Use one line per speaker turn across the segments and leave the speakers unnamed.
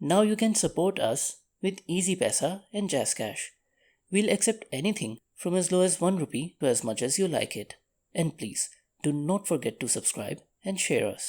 Now you can support us with Easy Paisa and Jazz Cash. We'll accept anything from as low as 1 rupee to as much as you like it. And please, do not forget to subscribe and share us.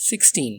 16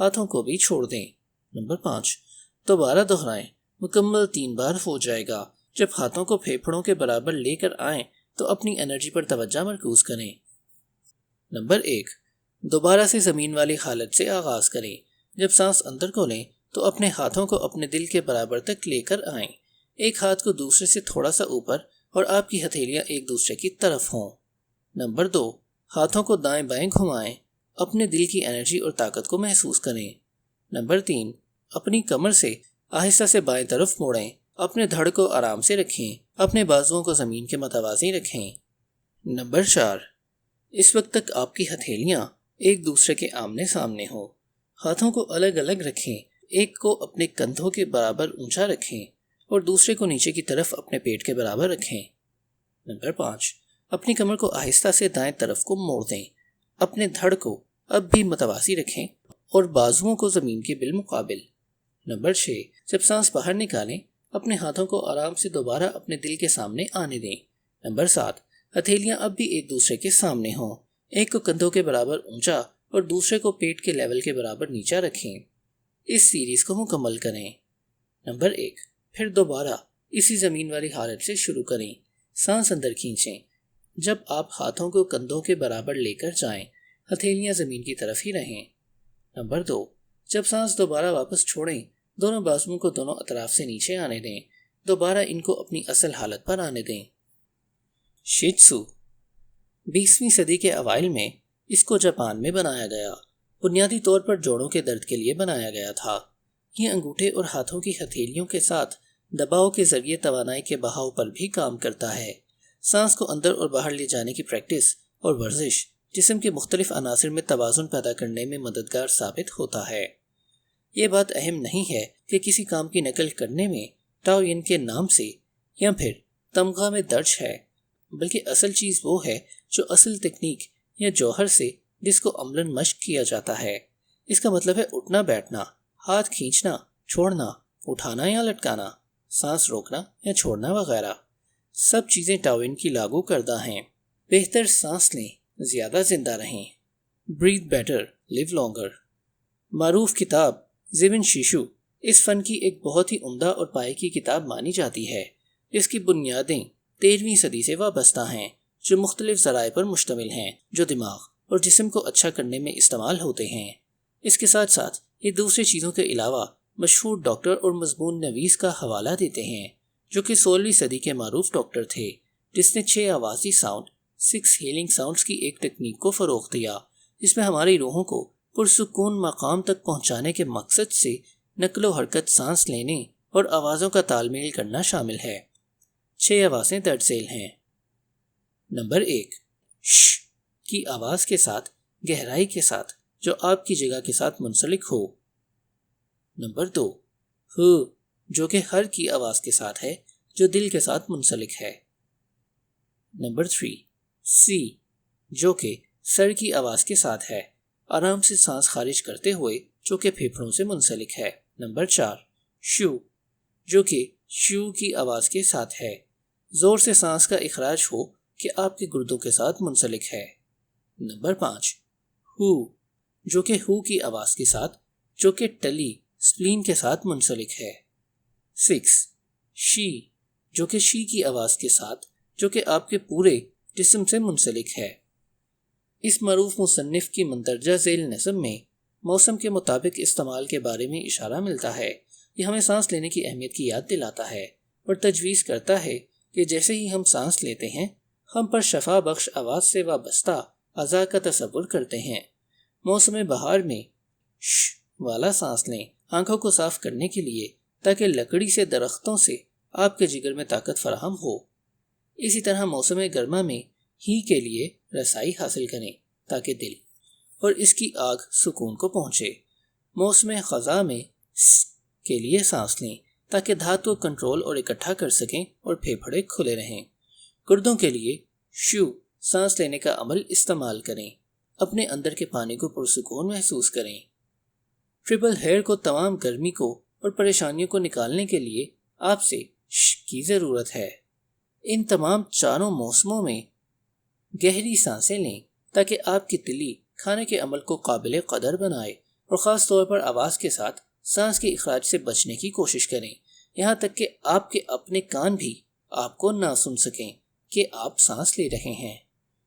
ہاتھوں کو بھی چھوڑ دیں۔ Number 5، دوبارہ دہرائیں، مکمل 3 بار ہو جائے گا۔ جب ہاتھوں کو پھیپھڑوں کے برابر لے کر آئیں تو اپنی انرجی پر توجہ مرکوز کریں۔ نمبر 1، دوبارہ سے زمین والی حالت سے آغاز کریں۔ جب سانس اندر کو لیں تو اپنے ہاتھوں کو اپنے دل کے برابر تک لے کر آئیں۔ ایک ہاتھ کو دوسرے سے تھوڑا سا اوپر اور آپ کی ہتھیلیاں ایک دوسرے کی طرف ہوں۔ نمبر 2، ہاتھوں کو دائیں بائیں گھمائیں، اپنے دل کی انرجی اور طاقت کو محسوس کریں۔ نمبر 3، اپنی کمر سے آہستہ سے بائیں طرف موڑیں، اپنے دھڑ کو آرام سے رکھیں، اپنے بازوؤں کو زمین کے متوازی رکھیں۔ نمبر 4، اس وقت تک آپ کی ہتھیلیاں ایک دوسرے کے آمنے سامنے ہوں۔ ہاتھوں کو الگ الگ رکھیں، ایک کو اپنے کندھوں کے برابر اونچا رکھیں اور دوسرے کو نیچے کی طرف اپنے پیٹ کے برابر رکھیں۔ نمبر 5، اپنی کمر کو آہستہ سے دائیں طرف کو موڑ دیں، اپنے دھڑ کو اب بھی متوازی رکھیں اور بازوؤں کو زمین کے بالمقابل۔ نمبر 6، جب سانس باہر نکالیں اپنے ہاتھوں کو آرام سے دوبارہ اپنے دل کے سامنے آنے دیں۔ نمبر 7، ہتھیلیاں اب بھی ایک دوسرے کے سامنے ہوں، ایک کو کندھوں کے برابر اونچا اور دوسرے کو پیٹ کے لیول کے برابر نیچا رکھیں۔ اس سیریز کو مکمل کریں۔ نمبر 1، پھر دوبارہ اسی زمین والی حالت سے شروع کریں۔ سانس اندر کھینچیں۔ جب آپ ہاتھوں کو کندھوں کے برابر لے کر جائیں، ہتھیلیاں زمین کی طرف ہی رہیں۔ نمبر 2، جب سانس دوبارہ واپس چھوڑیں، دونوں بازوؤں کو دونوں اطراف سے نیچے آنے دیں، دوبارہ ان کو اپنی اصل حالت پر آنے دیں۔ شیتسو 20ویں صدی کے اوائل میں اس کو جاپان میں بنایا گیا۔ بنیادی طور پر جوڑوں کے درد کے لیے بنایا گیا تھا۔ یہ انگوٹھے اور ہاتھوں کی ہتھیلیوں کے ساتھ دباؤ کے ذریعے توانائی کے بہاؤ پر بھی کام کرتا ہے۔ سانس کو اندر اور باہر لے جانے کی پریکٹس اور ورزش جسم کے مختلف عناصر میں توازن پیدا کرنے میں مددگار ثابت ہوتا ہے۔ یہ بات اہم نہیں ہے کہ کسی کام کی نقل کرنے میں ٹاؤ ین کے نام سے یا پھر تمغہ میں درج ہے، بلکہ اصل چیز وہ ہے جو اصل تکنیک یا جوہر سے جس کو عملاً مشق کیا جاتا ہے۔ اس کا مطلب ہے اٹھنا بیٹھنا، ہاتھ کھینچنا چھوڑنا، اٹھانا یا لٹکانا، سانس روکنا یا چھوڑنا وغیرہ۔ سب چیزیں ٹاؤ ین کی لاگو کردہ ہیں۔ بہتر سانس لیں، زیادہ زندہ رہیں۔ Breathe better, live longer۔ معروف کتاب زیون شیشو اس فن کی ایک بہت ہی عمدہ اور پائے کی کتاب مانی جاتی ہے، جس کی بنیادیں 13ویں صدی سے وابستہ ہیں، جو مختلف ذرائع پر مشتمل ہیں جو دماغ اور جسم کو اچھا کرنے میں استعمال ہوتے ہیں۔ اس کے ساتھ ساتھ یہ دوسری چیزوں کے علاوہ مشہور ڈاکٹر اور مضمون نویس کا حوالہ دیتے ہیں، جو کہ 16ویں صدی کے معروف ڈاکٹر تھے، جس نے 6 آوازی ساؤنڈ 6 ہیلنگ ساؤنڈز کی ایک تکنیک کو فروغ دیا، جس میں ہماری روحوں کو پرسکون مقام تک پہنچانے کے مقصد سے نقل و حرکت، سانس لینے اور آوازوں کا تال میل کرنا شامل ہے۔ 6 آوازیں درج ذیل ہیں۔ نمبر 1، ش کی آواز کے ساتھ گہرائی کے ساتھ جو آپ کی جگہ کے ساتھ منسلک ہو۔ نمبر 2، ہ جو کہ ہر کی آواز کے ساتھ ہے جو دل کے ساتھ منسلک ہے۔ نمبر 3، سی جو کہ سر کی آواز کے ساتھ ہے، آرام سے سانس خارج کرتے ہوئے جو کہ پھیپھڑوں سے منسلک ہے۔ نمبر 4، شو جو کہ شو کی آواز کے ساتھ ہے، زور سے سانس کا اخراج ہو کہ آپ کے گردوں کے ساتھ منسلک ہے۔ نمبر 5، ہو جو کہ ہو کی آواز کے ساتھ جو کہ ٹلی سپلین کے ساتھ منسلک ہے۔ 6، شی جو کہ شی کی آواز کے ساتھ جو کہ آپ کے پورے جسم سے منسلک ہے۔ اس معروف مصنف کی مندرجہ ذیل نظم میں موسم کے مطابق استعمال کے بارے میں اشارہ ملتا ہے۔ یہ ہمیں سانس لینے کی اہمیت کی یاد دلاتا ہے اور تجویز کرتا ہے کہ جیسے ہی ہم سانس لیتے ہیں، ہم پر شفا بخش آواز سے وابستہ اعضاء کا تصور کرتے ہیں۔ موسم بہار میں ش والا سانس لیں، آنکھوں کو صاف کرنے کے لیے، تاکہ لکڑی سے درختوں سے آپ کے جگر میں طاقت فراہم ہو۔ اسی طرح موسم گرما میں ہی کے لیے رسائی حاصل کریں تاکہ دل اور اس کی آگ سکون کو پہنچے۔ موسم خزاں میں س کے لیے سانس لیں تاکہ دھات کو کنٹرول اور اکٹھا کر سکیں اور پھیپھڑے کھلے رہیں۔ گردوں کے لیے شو سانس لینے کا عمل استعمال کریں، اپنے اندر کے پانی کو پرسکون محسوس کریں۔ ٹرپل ہیئر کو تمام گرمی کو اور پریشانیوں کو نکالنے کے لیے آپ سے ش کی ضرورت ہے۔ ان تمام چاروں موسموں میں گہری سانسیں لیں تاکہ آپ کی تلی کھانے کے عمل کو قابل قدر بنائے اور خاص طور پر آواز کے ساتھ سانس کے اخراج سے بچنے کی کوشش کریں، یہاں تک کہ آپ کے اپنے کان بھی آپ کو نہ سن سکیں کہ آپ سانس لے رہے ہیں۔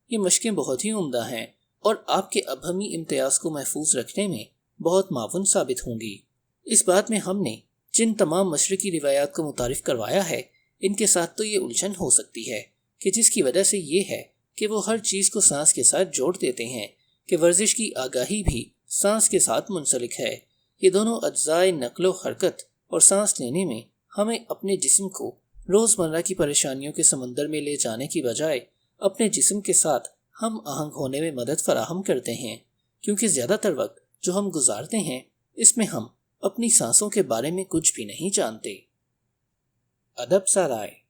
یہ مشقیں بہت ہی عمدہ ہیں اور آپ کے ابہمی امتیاز کو محفوظ رکھنے میں بہت معاون ثابت ہوں گی۔ اس بات میں ہم نے جن تمام مشرقی روایات کو متعارف کروایا ہے، ان کے ساتھ تو یہ الجھن ہو سکتی ہے کہ جس کی وجہ سے یہ ہے کہ وہ ہر چیز کو سانس کے ساتھ جوڑ دیتے ہیں کہ ورزش کی آگاہی بھی سانس کے ساتھ منسلک ہے۔ یہ دونوں اجزائے نقل و حرکت اور سانس لینے میں ہمیں اپنے جسم کو روزمرہ کی پریشانیوں کے سمندر میں لے جانے کی بجائے اپنے جسم کے ساتھ ہم آہنگ ہونے میں مدد فراہم کرتے ہیں، کیونکہ زیادہ تر وقت جو ہم گزارتے ہیں اس میں ہم اپنی سانسوں کے بارے میں کچھ بھی نہیں جانتے۔ ادب سرائے۔